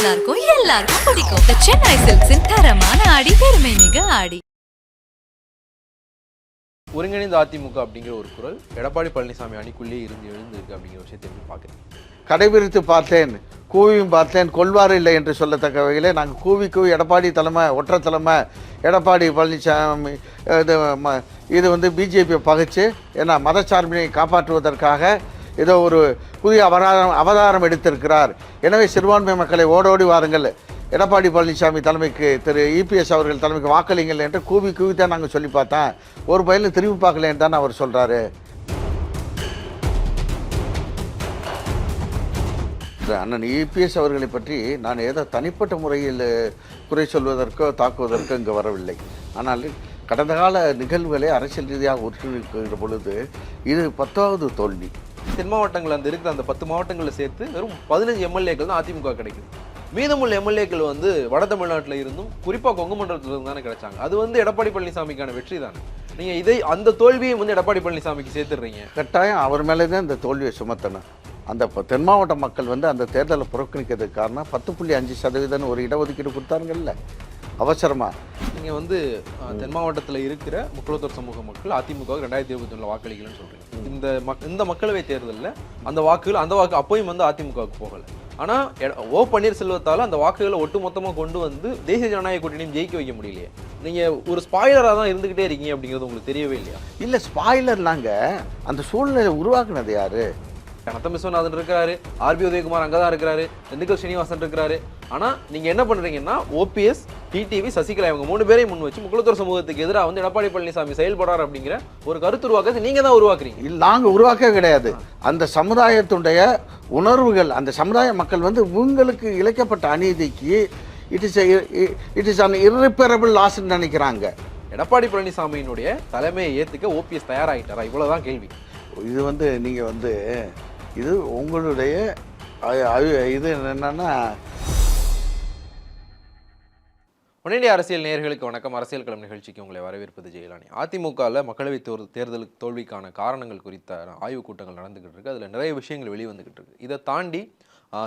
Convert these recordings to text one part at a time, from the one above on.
நல்லா இருக்கும், எல்லாருக்கும் பிடிக்கும். The Chennai Silks-இன் தரமான ஆடி, பெருமை மிக ஆடி. ஒருங்கிணைந்த அதிமுக அப்படிங்கிற ஒரு குரல் எடப்பாடி பழனிசாமி அணிக்குள்ளேயே எழுந்திருக்கு அப்படிங்கிற விஷயத்தை எப்படி பார்க்குறேன்? கடைபிடித்து பார்த்தேன், கூவியும் பார்த்தேன், கொள்வார் இல்லை என்று சொல்லத்தக்க வகையில் நாங்கள் கூவி எடப்பாடி தலைமை, ஒற்றை தலைமை, எடப்பாடி பழனிசாமி இது பிஜேபியை பகைச்சு ஏன்னா மதச்சார்பினை காப்பாற்றுவதற்காக ஏதோ ஒரு புதிய அவதாரம் எடுத்திருக்கிறார். எனவே சிறுபான்மை மக்களை ஓடோடி வாருங்கள், எடப்பாடி பழனிசாமி தலைமைக்கு, திரு இபிஎஸ் அவர்கள் தலைமைக்கு வாக்களிங்கள் என்று கூவி தான் நாங்கள் சொல்லி பார்த்தேன். ஒரு பயிலும் திரும்பி பார்க்கலேன்னு தான் அவர் சொல்கிறாரு. அண்ணன் இபிஎஸ் அவர்களை பற்றி நான் ஏதோ தனிப்பட்ட முறையில் குறை சொல்வதற்கோ தாக்குவதற்கோ இங்கே வரவில்லை. ஆனால் கடந்த கால நிகழ்வுகளை அரசியல் ரீதியாக ஒற்றுமைக்கிற பொழுது இது 10வது தோல்வி. தென் மாவட்டங்கள் இருக்கிற அந்த 10 மாவட்டங்களில் சேர்த்து வெறும் 15 எம்எல்ஏக்கள் தான் அதிமுக கிடைக்குது. மீதமுள்ள எம்எல்ஏக்கள் வட தமிழ்நாட்டில் இருந்தும் குறிப்பாக கொங்கு மண்டலத்தில் இருந்து தானே கிடைச்சாங்க. அது எடப்பாடி பழனிசாமிக்கான வெற்றி தானே. நீங்கள் அந்த தோல்வியை எடப்பாடி பழனிசாமிக்கு சேர்த்துடுறீங்க. கட்டாயம் அவர் மேலே தான் இந்த தோல்வியை சுமத்தணும். அந்த தென் மாவட்ட மக்கள் அந்த தேர்தலை புறக்கணிக்கிறதுக்கு காரணம் 10.5% ஒரு இடஒதுக்கீடு கொடுத்தாருங்கல்ல அவசரமாக. நீங்கள் தென் மாவட்டத்தில் இருக்கிற முக்குளத்தூர் சமூக மக்கள் அதிமுக 2021 வாக்களிக்கலன்னு சொல்கிறீங்க. இந்த மக்களவை தேர்தலில் அந்த வாக்கு அப்போயும் அதிமுகவுக்கு போகலை. ஆனால் ஓ பன்னீர்செல்வத்தால் அந்த வாக்குகளை ஒட்டு மொத்தமாக கொண்டு தேசிய ஜனநாயக கூட்டணியும் ஜெயிக்க வைக்க முடியலையே. நீங்கள் ஒரு ஸ்பாய்லராக தான் இருந்துக்கிட்டே இருக்கீங்க அப்படிங்கிறது உங்களுக்கு தெரியவே இல்லையா? இல்லை, ஸ்பாய்லர்லாங்க அந்த சூழ்நிலை உருவாக்குனது யாரு? நத்தம் விஸ்வநாதன் இருக்கிறாரு, ஆர்பி உதயகுமார் அங்கே தான் இருக்கிறாரு, திண்டுக்கல் ஸ்ரீனிவாசன் இருக்கிறாரு. ஆனால் நீங்கள் என்ன பண்ணுறீங்கன்னா ஓபிஎஸ், டிடிவி, சசிகலா இவங்க 3 பேரையும் முன் வச்சு முக்குளத்தூர் சமூகத்துக்கு எதிராக எடப்பாடி பழனிசாமி செயல்படுறார் அப்படிங்கிற ஒரு கருத்து உருவாக்கத்தை நீங்கள் தான் உருவாக்குறீங்க. இல்லை, நாங்கள் உருவாக்கவே கிடையாது. அந்த சமுதாயத்துடைய உணர்வுகள், அந்த சமுதாய மக்கள் உங்களுக்கு இழைக்கப்பட்ட அநீதிக்கு இட் இஸ் அன் irreparable லாஸ்ன்னு நினைக்கிறாங்க. எடப்பாடி பழனிசாமியினுடைய தலைமையை ஏற்றுக்க ஓபிஎஸ் தயாராகிட்டாரா? இவ்வளோதான் கேள்வி. இது நீங்கள் இது உங்களுடைய இது என்னன்னா உடனடிய அரசியல் நேயர்களுக்கு வணக்கம். அரசியல் களம் நிகழ்ச்சிக்கு உங்களை வரவேற்பது ஜெயலலிதா. அதிமுகவில் மக்களவைத் தேர்தலுக்கு தோல்விக்கான காரணங்கள் குறித்த ஆய்வுக் கூட்டங்கள் நடந்துகிட்டு இருக்கு. அதில் நிறைய விஷயங்கள் வெளிவந்துகிட்டு இருக்கு. இதை தாண்டி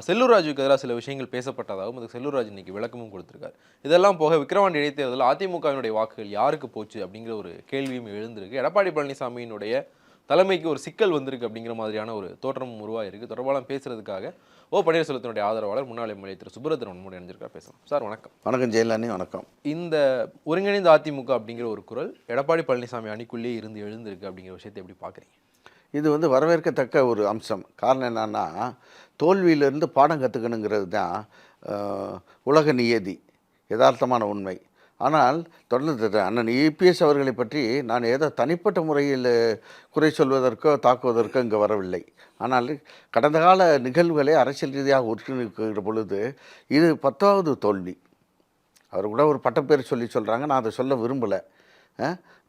செல்லூர் ராஜுக்கு எதிராக சில விஷயங்கள் பேசப்பட்டதாகவும் அதுக்கு செல்லூர் ராஜு இன்னைக்கு விளக்கமும் கொடுத்திருக்காரு. இதெல்லாம் போக விக்கிரவாண்டி இடைத்தேர்தலில் அதிமுகவினுடைய வாக்குகள் யாருக்கு போச்சு அப்படிங்கிற ஒரு கேள்வியும் எழுந்திருக்கு. எடப்பாடி பழனிசாமியினுடைய தலைமைக்கு ஒரு சிக்கல் வந்திருக்கு அப்படிங்கிற மாதிரியான ஒரு தோற்றமும் உருவாயிருக்கு. தொடர்பாக பேசுறதுக்காக ஓ பன்னீர்செல்வத்தினுடைய ஆதரவாளர் முன்னாள் எம்எல்ஏ திரு சுப்ரதன் முன்னாடி இணைஞ்சிருக்கார். பேசலாம் சார். வணக்கம். வணக்கம் ஜெயலலிதா. வணக்கம். இந்த ஒருங்கிணைந்த அதிமுக அப்படிங்கிற ஒரு குரல் எடப்பாடி பழனிசாமி அணிக்குள்ளேயே எழுந்திருக்கு அப்படிங்கிற விஷயத்தை எப்படி பார்க்குறீங்க? இது வரவேற்கத்தக்க ஒரு அம்சம். காரணம் என்னன்னா, தோல்வியிலிருந்து பாடம் கற்றுக்கணுங்கிறது தான் உலக நியதி, யதார்த்தமான உண்மை. ஆனால் தொடர்ந்து அண்ணன் இபிஎஸ் அவர்களை பற்றி நான் ஏதோ தனிப்பட்ட முறையில் குறை சொல்வதற்கோ தாக்குவதற்கோ இங்கே வரவில்லை. ஆனால் கடந்த கால நிகழ்வுகளை அரசியல் ரீதியாக ஒற்றுமைக்கிற பொழுது இது 10வது தோல்வி. அவர் கூட ஒரு பட்டப்பேர் சொல்கிறாங்க, நான் அதை சொல்ல விரும்பலை.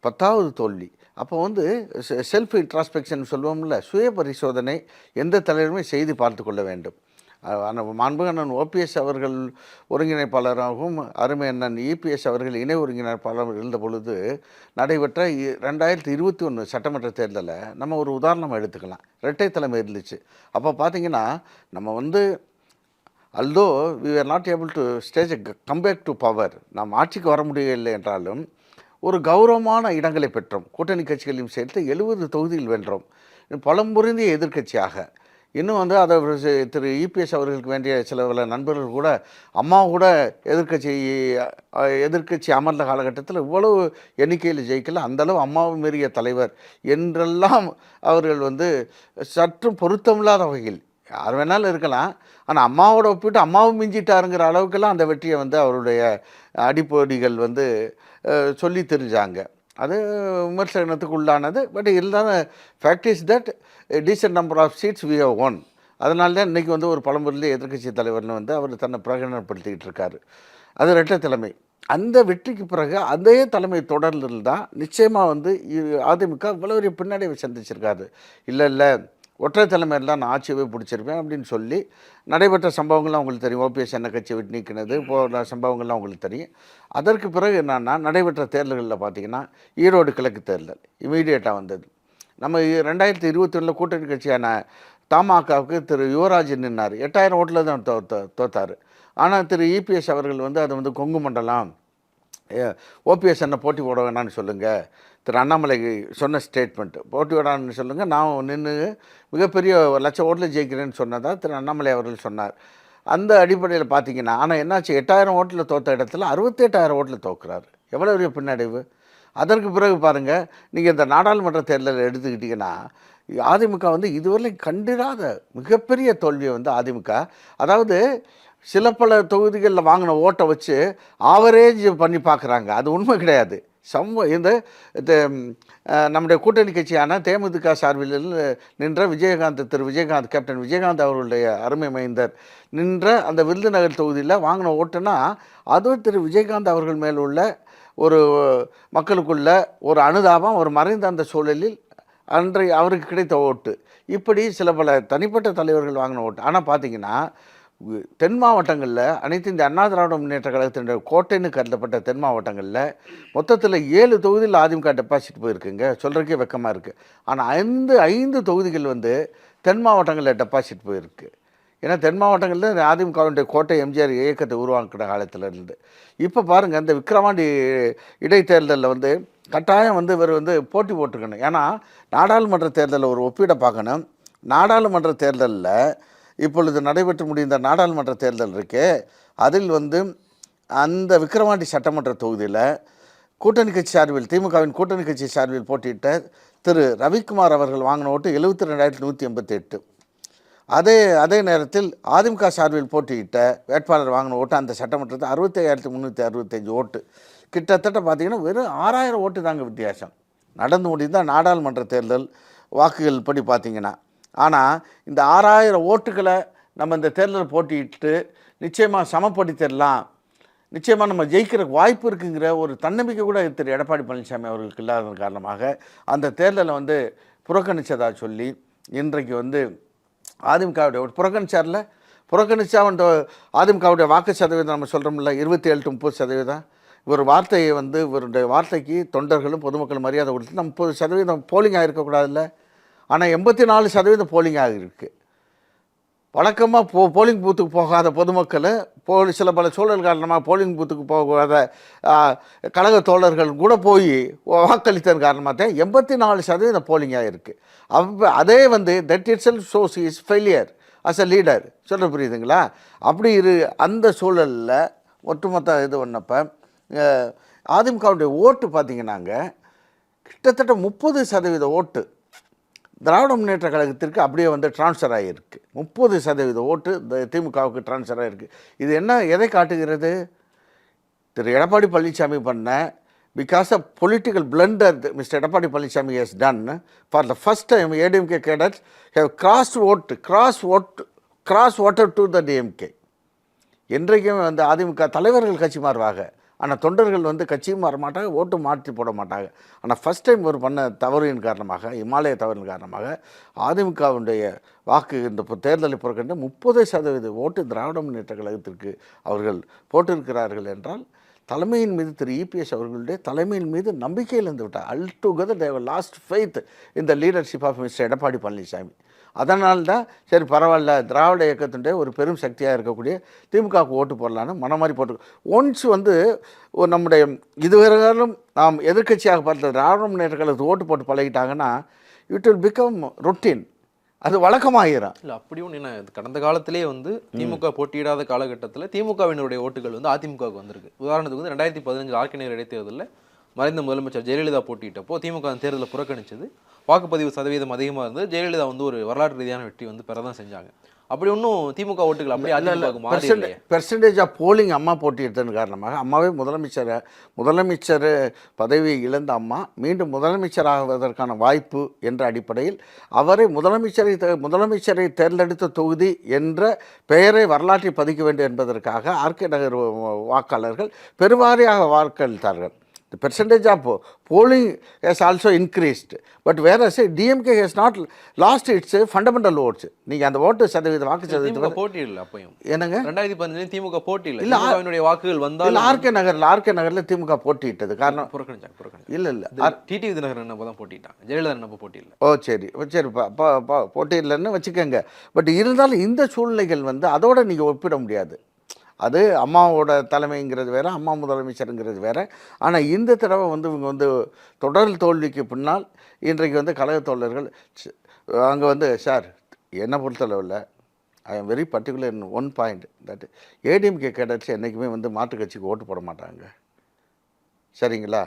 10வது தோல்வி. அப்போ செல்ஃப் இன்ட்ராஸ்பெக்ஷன் சொல்லுவோம்ல, சுய பரிசோதனை எந்த தலைவருமே செய்து பார்த்து கொள்ள வேண்டும். மாண்புமிகு அண்ணன் ஓபிஎஸ் அவர்கள் ஒருங்கிணைப்பாளராகவும் அருமை அண்ணன் இபிஎஸ் அவர்கள் இணை ஒருங்கிணைப்பாளர் இருந்த பொழுது நடைபெற்ற 2021 சட்டமன்ற தேர்தலை நம்ம ஒரு உதாரணமாக எடுத்துக்கலாம். இரட்டை தலைமை இருந்துச்சு. அப்போ பார்த்திங்கன்னா நம்ம although we are not able to stage comeback to power, நாம் ஆட்சிக்கு வர முடியவில்லை என்றாலும் ஒரு கௌரவமான இடங்களை பெற்றோம். கூட்டணி கட்சிகளையும் சேர்த்து 70 தொகுதியில் வென்றோம். பலம்பொருந்திய எதிர்க்கட்சியாக இன்னும் அதை திரு இபிஎஸ் அவர்களுக்கு வேண்டிய சில நண்பர்கள் கூட அம்மா கூட எதிர்க்கட்சி அமர்ந்த காலகட்டத்தில் இவ்வளவு எண்ணிக்கையில் ஜெயிக்கல, அந்தளவு அம்மாவும் மீறிய தலைவர் என்றெல்லாம் அவர்கள் சற்று பொருத்தமில்லாத வகையில் யார் வேணாலும் இருக்கலாம், ஆனால் அம்மாவோட ஒப்பிட்டு அம்மாவும் மிஞ்சிட்டாருங்கிற அளவுக்கெல்லாம் அந்த வெற்றியை அவருடைய அடிப்பொடிகள் சொல்லி தெரிஞ்சாங்க. அது விமர்சனத்துக்கு உள்ளானது. பட் இருந்தாலும் fact is that decent number of seats we have won. அதனால தான் இன்றைக்கி ஒரு பழம்பொருளே எதிர்க்கட்சி தலைவர்னு அவர் தன்னை பிரகடனப்படுத்திக்கிட்டு இருக்காரு. அது இரட்டை தலைமை. அந்த வெற்றிக்கு பிறகு அதே தலைமை தொடர்ந்து தான் நிச்சயமாக அதிமுக இவ்வளோ ஒரு பின்னடைவை சந்திச்சிருக்காரு. இல்லை ஒற்றை தலைமையிலாம் நான் ஆட்சியவே பிடிச்சிருப்பேன் அப்படின்னு சொல்லி நடைபெற்ற சம்பவங்கள்லாம் உங்களுக்கு தெரியும். ஓபிஎஸ் என்ன கட்சியை விட்டு நீக்கினது போன்ற சம்பவங்கள்லாம் உங்களுக்கு தெரியும். அதற்கு பிறகு என்னன்னா, நடைபெற்ற தேர்தல்களில் பார்த்திங்கன்னா ஈரோடு கிழக்கு தேர்தல் இமீடியட்டாக வந்தது. நம்ம 2021 கூட்டணி கட்சியான தமாகாவுக்கு திரு யுவராஜ் நின்னார். 8000 ஓட்டில் தான் தோத்தார். ஆனால் திரு இபிஎஸ் அவர்கள் வந்து அதை வந்து கொங்கு மண்டலம் ஓபிஎஸ் என்ன போட்டி போட வேணான்னு சொல்லுங்கள், திரு அண்ணாமலை சொன்ன ஸ்டேட்மெண்ட் போட்டி போடான்னு சொல்லுங்கள், நான் நின்று மிகப்பெரிய 1,00,000 ஓட்டில் ஜெயிக்கிறேன்னு சொன்னதாக திரு அண்ணாமலை அவர்கள் சொன்னார். அந்த அடிப்படையில் பார்த்தீங்கன்னா, ஆனால் என்னாச்சு, 8000 ஓட்டில் தோற்ற இடத்துல 68,000 ஓட்டில் தோக்குறாரு. எவ்வளோ பெரிய பின்னடைவு. அதற்கு பிறகு பாருங்கள், நீங்கள் இந்த நாடாளுமன்ற தேர்தலில் எடுத்துக்கிட்டிங்கன்னா அதிமுக வந்து இதுவரை கண்டிராத மிகப்பெரிய தோல்வியை வந்து அதிமுக, அதாவது சில பல தொகுதிகளில் வாங்கின ஓட்டை வச்சு ஆவரேஜ் பண்ணி பார்க்குறாங்க. அது உண்மை கிடையாது. இந்த நம்முடைய கூட்டணி கட்சியான தேமுதிக சார்பில் நின்ற திரு விஜயகாந்த், கேப்டன் விஜயகாந்த் அவர்களுடைய அருமை மைந்தர் நின்ற அந்த விருதுநகர் தொகுதியில் வாங்கின ஓட்டுனா, அதுவும் திரு விஜயகாந்த் அவர்கள் மேல் உள்ள ஒரு மக்களுக்குள்ள ஒரு அனுதாபம், ஒரு மறைந்த அந்த சூழலில் அன்றைய அவருக்கு கிடைத்த ஓட்டு. இப்படி சில பல தனிப்பட்ட தலைவர்கள் வாங்கின ஓட்டு. ஆனால் பார்த்தீங்கன்னா தென் மாவட்டங்களில் அனைத்து இந்த அண்ணா திராவிட முன்னேற்ற கழகத்தினுடைய கோட்டைன்னு கருதப்பட்ட தென் மாவட்டங்களில் மொத்தத்தில் 7 தொகுதியில் அதிமுக டெபாசிட் போயிருக்குங்க. சொல்கிறக்கே வெக்கமாக இருக்குது. ஆனால் 5 தொகுதிகள் வந்து தென் மாவட்டங்களில் டெபாசிட் போயிருக்கு. ஏன்னா தென் மாவட்டங்களில் அதிமுகவுடைய கோட்டை எம்ஜிஆர் இயக்கத்தை உருவாக்கின காலத்தில் இருந்து இப்போ பாருங்கள், இந்த விக்கிரவாண்டி இடைத்தேர்தலில் வந்து கட்டாயம் வந்து இவர் வந்து போட்டி போட்டிருக்கணும். ஏன்னா நாடாளுமன்ற தேர்தலில் ஒரு ஒப்பீடை பார்க்கணும். நாடாளுமன்ற தேர்தலில் இப்பொழுது நடைபெற்று முடிந்த நாடாளுமன்ற தேர்தல் இருக்கே, அதில் வந்து அந்த விக்கிரவாண்டி சட்டமன்ற தொகுதியில் கூட்டணி கட்சி சார்பில், திமுகவின் கூட்டணி கட்சி சார்பில் போட்டியிட்ட திரு ரவிக்குமார் அவர்கள் வாங்கின ஓட்டு 72,188. அதே நேரத்தில் அதிமுக சார்பில் போட்டியிட்ட வேட்பாளர் வாங்கின ஓட்டு அந்த சட்டமன்றத்தில் 65,365 ஓட்டு. கிட்டத்தட்ட பார்த்திங்கன்னா வெறும் 6,000 ஓட்டு தாங்க வித்தியாசம். நடந்து முடிந்த நாடாளுமன்ற தேர்தல் வாக்குகள் படி பார்த்திங்கன்னா. ஆனால் இந்த 6,000 ஓட்டுகளை நம்ம இந்த தேர்தலில் போட்டியிட்டு நிச்சயமாக சமப்படுத்திடலாம், நிச்சயமாக நம்ம ஜெயிக்கிற வாய்ப்பு இருக்குங்கிற ஒரு தன்னம்பிக்கை கூட திரு எடப்பாடி பழனிசாமி அவர்களுக்கு இல்லாத காரணமாக அந்த தேர்தலை வந்து புறக்கணித்ததாக சொல்லி இன்றைக்கு வந்து அதிமுகவுடைய புறக்கணிச்சா வந்து அதிமுகவுடைய வாக்கு சதவீதம் நம்ம சொல்கிறோம்ல 27 to 30%. இவர் வார்த்தையை வந்து இவருடைய வார்த்தைக்கு தொண்டர்களும் பொதுமக்களும் மரியாதை கொடுத்து நம்ம 30% போலிங் ஆகிருக்கக்கூடாதுல்ல. ஆனால் 84% போலிங் ஆகிருக்கு. வழக்கமாக போலிங் பூத்துக்கு போகாத பொதுமக்கள் சில பல சூழல் காரணமாக போலிங் பூத்துக்கு போகாத கழக தோழர்கள் கூட போய் வாக்களித்ததன் காரணமாக தான் 84% போலிங்காக இருக்குது. அதே வந்து that itself shows is failure as a leader. சொல்ல புரியுதுங்களா? அப்படி அந்த சூழலில் ஒட்டுமொத்த இது பண்ணப்போ அதிமுகவுடைய ஓட்டு பார்த்திங்கன்னாங்க கிட்டத்தட்ட 30% ஓட்டு திராவிட முன்னேற்ற கழகத்திற்கு அப்படியே வந்து ட்ரான்ஸ்ஃபர் ஆகியிருக்கு. 30% ஓட்டு திமுகவுக்கு ட்ரான்ஸ்ஃபர் ஆகிருக்கு. இது எதை காட்டுகிறது? திரு எடப்பாடி பழனிசாமி பண்ண because of political blunder mister Edappadi Palaniswami has done for the first time ADMK cadets have cross voted to the DMK. என்றைக்குமே வந்து அதிமுக தலைவர்கள் கட்சி மாறுவாங்க, ஆனால் தொண்டர்கள் வந்து கட்சியும் மாற மாட்டாங்க, ஓட்டு மாற்றி போட மாட்டாங்க. ஆனால் ஃபஸ்ட் டைம் ஒரு பண்ண தவறின் காரணமாக, இமாலய தவறின் காரணமாக அதிமுகவுடைய வாக்கு இந்த தேர்தலை புறக்கணித்து 30% ஓட்டு திராவிட முன்னேற்ற கழகத்திற்கு அவர்கள் போட்டிருக்கிறார்கள் என்றால் தலைமையின் மீது திரு இபிஎஸ் அவர்களுடைய தலைமையின் மீது நம்பிக்கை இழந்து விட்டார். Altogether they have lost faith in the leadership of mister Edappadi Palaniswami. அதனால்தான் சரி பரவாயில்ல, திராவிட இயக்கத்தினுடைய ஒரு பெரும் சக்தியாக இருக்கக்கூடிய திமுகவுக்கு ஓட்டு போடலான்னு மனமாதிரி போட்டு ஒன்ஸ் வந்து நம்முடைய இதுவரையிலும் நாம் எதிர்க்கட்சியாக பார்த்த திராவிட முன்னேற்ற கழகத்துக்கு ஓட்டு போட்டு பழகிட்டாங்கன்னா இட் வில் பிகம் ரொட்டீன், அது வழக்கமாகிடும். இல்லை அப்படியும் என்ன, கடந்த காலத்திலே வந்து திமுக போட்டியிடாத காலகட்டத்தில் திமுகவினுடைய ஓட்டுகள் வந்து அதிமுகவுக்கு வந்திருக்கு. உதாரணத்துக்கு வந்து 2015 ஆர்கே இடைத்தேர்தலில் மறைந்த முதலமைச்சர் ஜெயலலிதா போட்டியிட்டப்போ திமுக தேர்தலை புறக்கணிச்சது. வாக்குப்பதிவு சதவீதம் அதிகமாக இருந்தது. ஜெயலலிதா வந்து ஒரு வரலாற்று ரீதியான வெற்றி வந்து பெற தான் செஞ்சாங்க. அப்படி ஒன்றும் திமுக ஓட்டுகள் அப்படியே பெர்சன்டேஜ் ஆஃப் போலிங் அம்மா போட்டியிட்டதன் காரணமாக அம்மாவே முதலமைச்சர் பதவியை இழந்த அம்மா மீண்டும் முதலமைச்சராகுவதற்கான வாய்ப்பு என்ற அடிப்படையில் அவரை முதலமைச்சரை தேர்ந்தெடுத்த தொகுதி என்ற பெயரை வரலாற்றில் பதிக்க வேண்டும் என்பதற்காக ஆர்கே நகர் வாக்காளர்கள் பெருவாரியாக வாக்களித்தார்கள். The percentage of polling has also increased. But whereas DMK has not lost its fundamental votes. நீங்கள் அந்த ஓட்டு சதவீத வாக்கு திமுக சதவீதம் போட்டி இல்லை அப்பயும். என்னங்க 2015 திமுக போட்டி இல்லை. திமுகவினுடைய வாக்குகள் இல்லை வந்தாலும் ஆர்கே நகரில் திமுக போட்டியிட்டது. காரணம் புறக்கணிச்சாங்க. இல்லை டிடிவி தினகரன் அப்போ தான் போட்டிட்டாங்க. ஜெயலலிதா அப்போ போட்டி இல்லை. ஓ சரி போட்டி இல்லைன்னு வச்சுக்கோங்க. பட் இருந்தாலும் இந்த சூழ்நிலைகள் வந்து அதோட நீங்கள் ஒப்பிட முடியாது. அது அம்மாவோட தலைமைங்கிறது வேறு, அம்மா முதலமைச்சருங்கிறது வேறு. ஆனால் இந்த தடவை வந்து இவங்க வந்து தொடர் தோல்விக்கு பின்னால் இன்றைக்கு வந்து கழக தோழர்கள் அங்கே வந்து சார் என்னை பொறுத்தளவில் I am very particular in one point that ADMK cadets என்றைக்குமே வந்து மாற்றுக் கட்சிக்கு ஓட்டு போட மாட்டாங்க. சரிங்களா?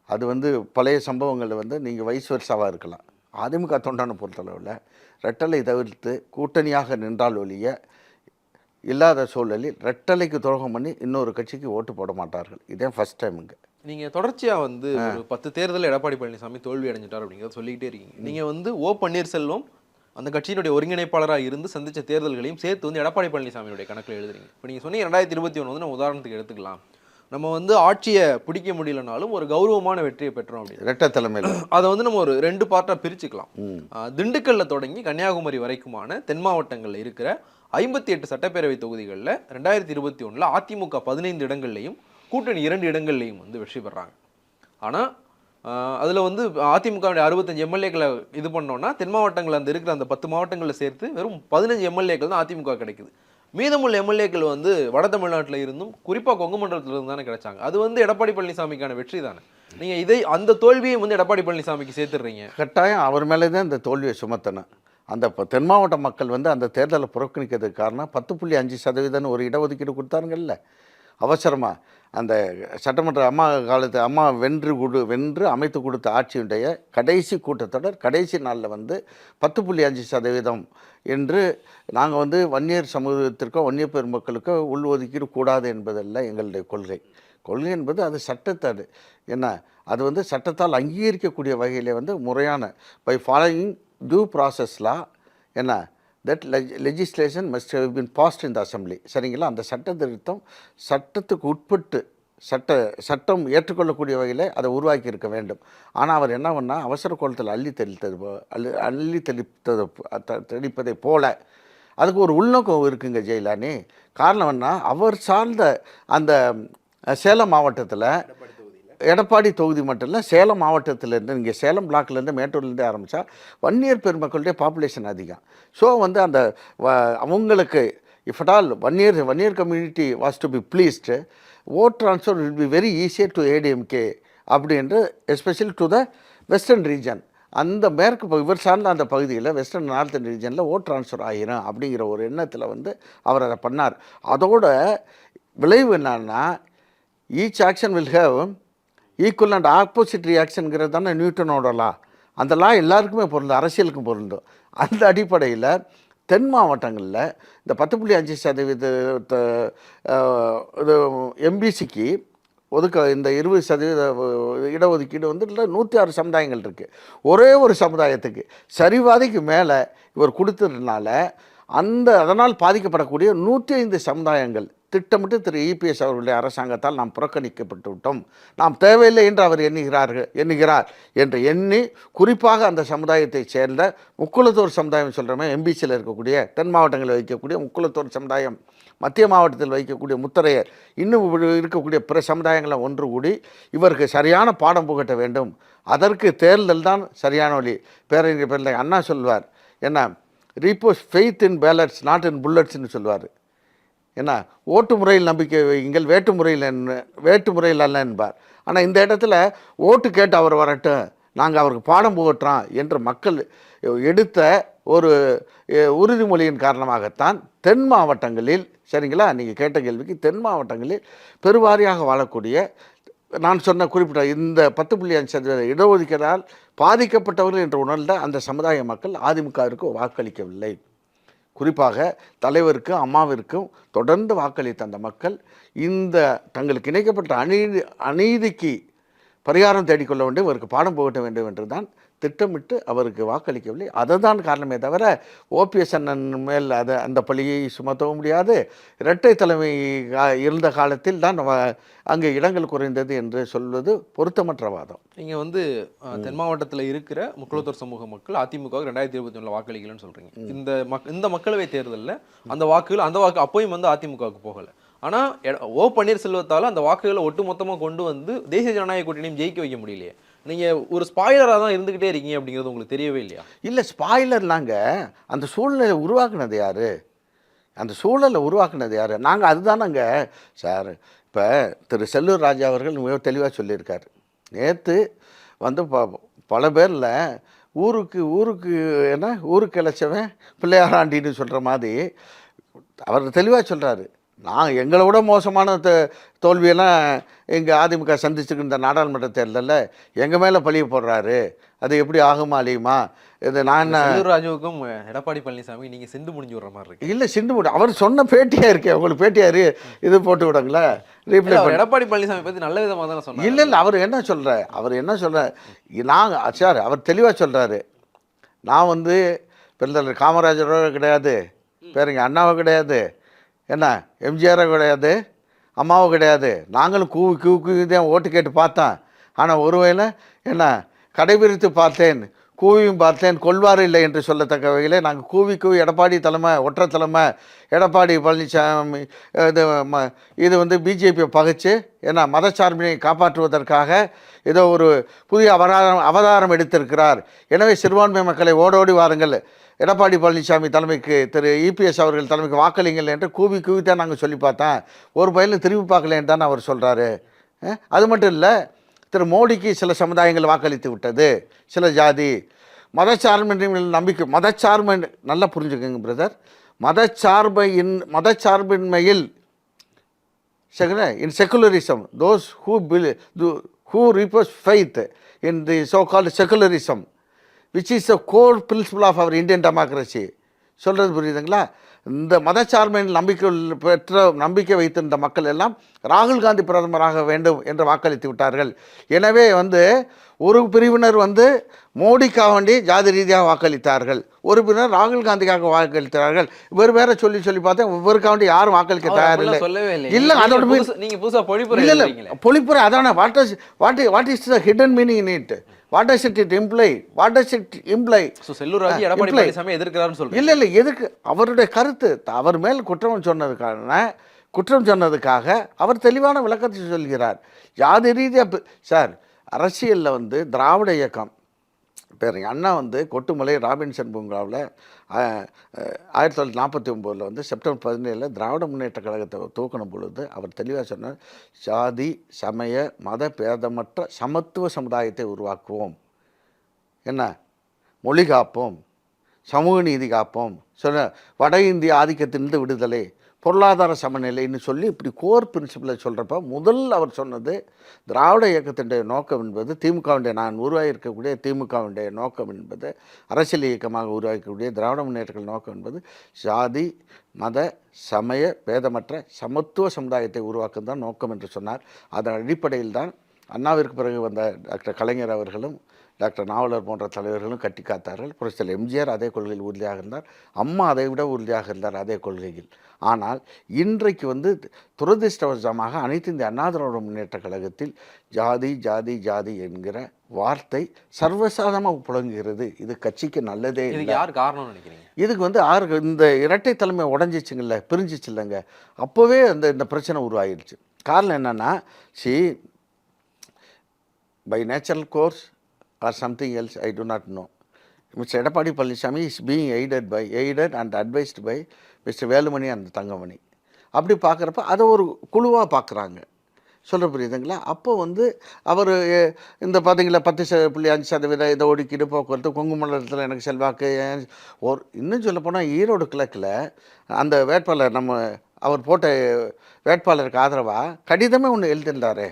அது வந்து பழைய சம்பவங்களில் வந்து நீங்கள் வைஸ் வர்சாவாக இருக்கலாம். அதிமுக தொண்டான பொறுத்தளவில் ரெட்டலை தவிர்த்து கூட்டணியாக நின்றால் ஒழிய இல்லாத சூழலில் ரெட்டலைக்கு துரோகம் பண்ணி இன்னொரு கட்சிக்கு ஓட்டு போட மாட்டார்கள். இதே ஃபர்ஸ்ட் டைமுங்க. நீங்கள் தொடர்ச்சியாக வந்து ஒரு 10 தேர்தலில் எடப்பாடி பழனிசாமி தோல்வி அடைஞ்சிட்டார் அப்படிங்கிறத சொல்லிக்கிட்டே இருக்கீங்க. நீங்கள் வந்து ஓ பன்னீர்செல்வம் அந்த கட்சியினுடைய ஒருங்கிணைப்பாளராக இருந்து சந்தித்த தேர்தல்களையும் சேர்த்து வந்து எடப்பாடி பழனிசாமியுடைய கணக்கில் எழுதுறீங்க. இப்போ நீங்கள் சொன்னீங்க 2021 வந்து நம்ம உதாரணத்துக்கு எடுத்துக்கலாம். நம்ம வந்து ஆட்சியை பிடிக்க முடியலனாலும் ஒரு கௌரவமான வெற்றியை பெற்றோம் அப்படின்னு ரெட்டை தலைமையில் அதை வந்து நம்ம ஒரு 2 பார்ட்டாக பிரிச்சுக்கலாம். திண்டுக்கல்ல தொடங்கி கன்னியாகுமரி வரைக்குமான தென் மாவட்டங்களில் இருக்கிற 58 சட்டப்பேரவை தொகுதிகளில் 2021 அதிமுக 15 இடங்கள்லையும் கூட்டணி 2 இடங்கள்லையும் வந்து வெற்றி பெறாங்க. ஆனால் அதில் வந்து அதிமுகவுடைய 65 எம்எல்ஏக்களை இது பண்ணோன்னா தென் மாவட்டங்களில் அந்த இருக்கிற அந்த 10 மாவட்டங்களில் சேர்த்து வெறும் 15 எம்எல்ஏக்கள் தான் அதிமுக கிடைக்குது. மீதமுள்ள எம்எல்ஏக்கள் வந்து வட தமிழ்நாட்டில் இருந்தும் குறிப்பாக கொங்கு மண்டலத்தில் இருந்து தானே கிடைச்சாங்க. அது வந்து எடப்பாடி பழனிசாமிக்கான வெற்றி தானே. நீங்கள் அந்த தோல்வியை வந்து எடப்பாடி பழனிசாமிக்கு சேர்த்துடுறீங்க. கட்டாயம் அவர் மேலே தான் இந்த தோல்வியை சுமத்தணும். அந்த தென் மாவட்ட மக்கள் வந்து அந்த தேர்தலை புறக்கணிக்கிறதுக்கு காரணம் 10.5% ஒரு இடஒதுக்கீடு கொடுத்தாருங்கல்ல அவசரமாக. அந்த சட்டமன்ற அம்மா காலத்து அம்மா வென்று அமைத்து கொடுத்த ஆட்சியுடைய கடைசி கூட்டத்தொடர் கடைசி நாளில் வந்து 10.5% என்று நாங்கள் வந்து வன்னியர் சமூகத்திற்கோ வன்னியர் பெருமக்களுக்கோ உள்ஒதுக்கீடு கூடாது என்பதல்ல எங்களுடைய கொள்கை என்பது அது சட்டத்தாடு என்ன, அது வந்து சட்டத்தால் அங்கீகரிக்கக்கூடிய வகையில் வந்து முறையான by following due process law என்ன that legislation must have been passed in the assembly. சரிங்களா? அந்த சட்ட திருத்தம் சட்டத்துக்கு உட்பட்டு சட்டம் ஏற்றுக்கொள்ளக்கூடிய வகையில் அதை உருவாக்கி இருக்க வேண்டும். ஆனால் அவர் என்ன பண்ணால் அவசர கோலத்தில் அள்ளி தெளிப்பதை போல அதுக்கு ஒரு உள்நோக்கம் இருக்குங்க ஜெயலலிதா. காரணம் என்ன, அவர் சார்ந்த அந்த சேலம் மாவட்டத்தில் எடப்பாடி தொகுதி மட்டும் இல்லை, சேலம் மாவட்டத்திலேருந்து இங்கே சேலம் பிளாக்லேருந்து மேட்டூர்லேருந்து ஆரம்பித்தா வன்னியர் பெருமக்களுடைய பாப்புலேஷன் அதிகம். ஸோ வந்து அந்த அவங்களுக்கு if at all Vanniyar community was to be pleased vote transfer will be very easier to ADMK அப்படின்ட்டு எஸ்பெஷலி டு த வெஸ்டர்ன் ரீஜன். அந்த மேற்கு இவர் சார்ந்த அந்த பகுதியில் வெஸ்டர்ன் நார்த்தன் ரீஜனில் ஓட் ட்ரான்ஸ்ஃபர் ஆகிரும் அப்படிங்கிற ஒரு எண்ணத்தில் வந்து அவர் அதை பண்ணார். அதோட விளைவு என்னன்னா each action will have equal and opposite ரியாக்ஷனுங்கிறது தானே நியூட்டனோட லா. அந்த லா எல்லாருக்குமே பொருந்தும், அரசியலுக்கும் பொருந்தும். அந்த அடிப்படையில் தென் மாவட்டங்களில் இந்த 10.5% இது எம்பிசிக்கு இந்த 20% இடஒதுக்கீடு வந்து 106 சமுதாயங்கள் இருக்குது. ஒரே ஒரு சமுதாயத்துக்கு சரிவாதிக்கு மேலே இவர் கொடுத்ததுனால அதனால் பாதிக்கப்படக்கூடிய 105 சமுதாயங்கள் திட்டமிட்டு திரு இபிஎஸ் அவர்களுடைய அரசாங்கத்தால் நாம் புறக்கணிக்கப்பட்டு விட்டோம், நாம் தேவையில்லை என்று அவர் எண்ணுகிறார் என்று எண்ணி குறிப்பாக அந்த சமுதாயத்தைச் சேர்ந்த முக்குளத்தோர் சமுதாயம் சொல்கிறோமே, எம்பிசியில் இருக்கக்கூடிய தென் மாவட்டங்களில் வைக்கக்கூடிய முக்குளத்தோர் சமுதாயம், மத்திய மாவட்டத்தில் வைக்கக்கூடிய முத்தரையர், இன்னும் இருக்கக்கூடிய பிற சமுதாயங்களை ஒன்று கூடி இவருக்கு சரியான பாடம் புகட்ட வேண்டும். அதற்கு தேர்தல் தான் சரியான வழி. பேரறிஞர் பிள்ளை அண்ணா சொல்வார் என்ன, repose faith in ballots not in புல்லட்ஸ்ன்னு சொல்வார். என்ன, ஓட்டு முறையில் நம்பிக்கை வையுங்கள், வேட்டு முறையில் அல்ல என்பார். ஆனால் இந்த இடத்துல ஓட்டு கேட்டு அவர் வரட்டும், நாங்கள் அவருக்கு பாடம் புகட்டுறோம் என்று மக்கள் எடுத்த ஒரு உறுதிமொழியின் காரணமாகத்தான் தென் மாவட்டங்களில், சரிங்களா, நீங்கள் கேட்ட கேள்விக்கு தென் மாவட்டங்களில் பெருவாரியாக வாழக்கூடிய நான் சொன்ன குறிப்பிட்ட இந்த 10.5% இடஒதுக்கீடால் பாதிக்கப்பட்டவர்கள் என்று உணர்ந்த அந்த சமுதாய மக்கள் அதிமுகவிற்கு வாக்களிக்கவில்லை. குறிப்பாக தலைவருக்கும் அம்மாவிற்கும் தொடர்ந்து வாக்களித்த அந்த மக்கள் இந்த தங்களுக்கு இணைக்கப்பட்ட அநீதிக்கு பரிகாரம் தேடிக்கொள்ள வேண்டும், இவருக்கு பாடம் புகட்ட வேண்டும் என்று தான் திட்டமிட்டு அவருக்கு வாக்களிக்கவில்லை. அதுதான் காரணமே தவிர ஓபிஎஸ் அண்ணன் மேல் அந்த பழியை சுமத்தவும் முடியாது. இரட்டை தலைமை இருந்த காலத்தில் தான் அங்கே இடங்கள் குறைந்தது என்று சொல்வது பொருத்தமற்ற வாதம். நீங்க வந்து தென் மாவட்டத்தில் இருக்கிற முக்குளத்தூர் சமூக மக்கள் அதிமுக 2021 வாக்களிக்கலன்னு சொல்றீங்க. இந்த மக்களவை தேர்தலில் அந்த வாக்கு அப்போயும் வந்து அதிமுகவுக்கு போகல. ஆனா ஓ பன்னீர்செல்வத்தால் அந்த வாக்குகளை ஒட்டு மொத்தமா கொண்டு வந்து தேசிய ஜனநாயக கூட்டணியும் ஜெயிக்க வைக்க முடியலையே. நீங்க ஒரு ஸ்பாயிலரா தான் இருந்துகிட்டே இருக்கீங்க அப்படிங்கிறது உங்களுக்கு தெரியவே இல்லையா? இல்லை, ஸ்பாயிலர்லாங்க. அந்த சூழ்நிலை உருவாக்குனது யாரு? அந்த சூழலை உருவாக்குனது யாரு? நாங்கள் அதுதானங்க சார். இப்போ திரு செல்லூர் ராஜா அவர்கள் மிக தெளிவாக சொல்லியிருக்காரு. நேற்று வந்து பல பேரில் ஊருக்கு என்ன ஊருக்கு இழைச்சவன் பிள்ளையாராண்டின்னு சொல்கிற மாதிரி அவர் தெளிவாக சொல்கிறாரு. எங்களை விட மோசமான தோல்வியெல்லாம் எங்கள் அதிமுக சந்திச்சுக்கு இந்த நாடாளுமன்ற தேர்தலில் எங்கள் மேலே பழிய போடுறாரு. அது எப்படி ஆகுமா அழியுமா? இது நான் ராஜுவுக்கும் எடப்பாடி பழனிசாமி நீங்கள் சிந்து முடிஞ்சு விடுற மாதிரி இருக்கு. இல்லை, சிந்து முடி அவர் சொன்ன பேட்டியாக இருக்கேன். உங்களுக்கு பேட்டியாரு இது போட்டு விடுங்களேன். ரீப்ளே எடப்பாடி பழனிசாமி பற்றி நல்ல விதமாக தானே சொன்னார். இல்லை, அவர் என்ன சொல்கிற சார் அவர் தெளிவாக சொல்கிறாரு. நான் வந்து பெருந்தலைவர் காமராஜரோட கிடையாது, பேருங்க அண்ணாவோ கிடையாது, என்ன எம்ஜிஆரோ கிடையாது, அம்மாவோ கிடையாது. நாங்களும் கூவி தான் ஓட்டு கேட்டு பார்த்தேன். ஆனால் ஒருவேளை என்ன கடைபிடித்து பார்த்தேன், கூவியும் பார்த்தேன், கொள்வார் இல்லை என்று சொல்லத்தக்க வகையில் நாங்கள் கூவி எடப்பாடி தலைமை ஒற்றை தலைமை எடப்பாடி பழனிசாமி இது வந்து பிஜேபியை பகைச்சு ஏன்னா மதச்சார்பினை காப்பாற்றுவதற்காக ஏதோ ஒரு புதிய அவதாரம் எடுத்திருக்கிறார். எனவே சிறுபான்மை மக்களை ஓடோடி வாருங்கள், எடப்பாடி பழனிசாமி தலைமைக்கு திரு இபிஎஸ் அவர்கள் தலைமைக்கு வாக்களிங்கள் என்று கூவி தான் நாங்கள் சொல்லி பார்த்தேன். ஒரு பயிலும் திரும்பி பார்க்கலேன்னு தான் அவர் சொல்கிறாரு. அது மட்டும் இல்லை, திரு மோடிக்கு சில சமுதாயங்கள் வாக்களித்து விட்டது, சில ஜாதி மதச்சார்பு நல்லா புரிஞ்சுக்கோங்க brother. மதச்சார்பின்மையில் in secularism, those who repress faith in the so-called secularism, which is the core principle of our Indian democracy. சொல்கிறது புரியுதுங்களா? இந்த மதச்சார்பின் நம்பிக்கை வைத்திருந்த மக்கள் எல்லாம் ராகுல் காந்தி பிரதமராக வேண்டும் என்று வாக்களித்து விட்டார்கள். எனவே வந்து ஒரு பிரிவினர் வந்து மோடிக்காக வேண்டி ஜாதி ரீதியாக வாக்களித்தார்கள், ஒரு பிரிவினர் ராகுல் காந்திக்காக வாக்களித்தார்கள். இவர் வேற சொல்லி பார்த்தேன், இவருக்காக வேண்டி யாரும் வாக்களிக்க தயாரில்லை. இல்லை, அதோட பொழிப்புரை அதான what is the hidden meaning in it? What does it imply? Sellur Raju Edappadi Palaniswami எதிர்க்கிறாருன்னு சொல்றீங்க. இல்லை எதுக்கு? அவருடைய கருத்து அவர் மேல் குற்றம் சொன்னதுக்காக அவர் தெளிவான விளக்கத்தை சொல்கிறார். ஜாதி ரீதியாக சார் அரசியலில் வந்து திராவிட இயக்கம் பேருங்க அண்ணா வந்து கொட்டுமலை ராபின்சன் பூங்காவில் 1949 வந்து செப்டம்பர் 17 திராவிட முன்னேற்ற கழகத்தை தூக்கணும் பொழுது அவர் தெளிவாக சொன்னார், சாதி சமய மத பேதமற்ற சமத்துவ சமுதாயத்தை உருவாக்குவோம், என்ன மொழி காப்போம், சமூக நீதி காப்போம், சொன்ன வட இந்திய ஆதிக்கத்திலிருந்து விடுதலை, பொருளாதார சமநிலைன்னு சொல்லி இப்படி கோர் பிரின்சிபிளை சொல்கிறப்ப முதல் அவர் சொன்னது திராவிட இயக்கத்தினுடைய நோக்கம் என்பது திமுகவுடைய நான் உருவாகியிருக்கக்கூடிய திமுகவுடைய நோக்கம் என்பது அரசியல் இயக்கமாக உருவாக்கக்கூடிய திராவிட முன்னேற்ற நோக்கம் என்பது சாதி மத சமய பேதமற்ற சமத்துவ சமுதாயத்தை உருவாக்கும் தான் நோக்கம் என்று சொன்னார். அதன் அடிப்படையில் தான் அண்ணாவிற்கு பிறகு வந்த டாக்டர் கலைஞர் அவர்களும் டாக்டர் நாவலர் போன்ற தலைவர்களும் கட்டி காத்தார்கள். புரட்சித்தலைவர் எம்ஜிஆர் அதே கொள்கையில் உறுதியாக இருந்தார், அம்மா அதை விட உறுதியாக இருந்தார் அதே கொள்கையில். ஆனால் இன்றைக்கு வந்து துரதிர்ஷ்டவசமாக அனைத்து இந்திய அண்ணா திராவிட முன்னேற்ற கழகத்தில் ஜாதி ஜாதி ஜாதி என்கிற வார்த்தை சர்வசாதாரணமாக புழங்குகிறது. இது கட்சிக்கு நல்லதே இல்லை. யார் காரணம் நினைக்கிறீங்க? இதுக்கு வந்து இந்த இரட்டை தலைமை உடஞ்சிச்சுங்கல்ல, பிரிஞ்சிச்சு இல்லைங்க, அப்போவே இந்த பிரச்சனை உருவாகிடுச்சு. காரணம் என்னென்னா by natural course or something else, I do not know. Mr. Edapadi Palaniswamy is being aided and advised by Mr. Velumani and Thangamani. அப்படி பார்க்குறப்ப அதை ஒரு குழுவாக பார்க்குறாங்க. சொல்ல புரியுதுங்களா? அப்போ வந்து அவர் இந்த பார்த்தீங்களா 10.5% இதை ஒதுக்கீடு போக்குவரத்து கொங்கு மண்டலத்தில் எனக்கு செல்வாக்கு இன்னும் சொல்லப்போனால் ஈரோடு கிழக்கில் அந்த வேட்பாளர் அவர் போட்ட வேட்பாளருக்கு ஆதரவாக கடிதமே ஒன்று எழுதிருந்தாரு.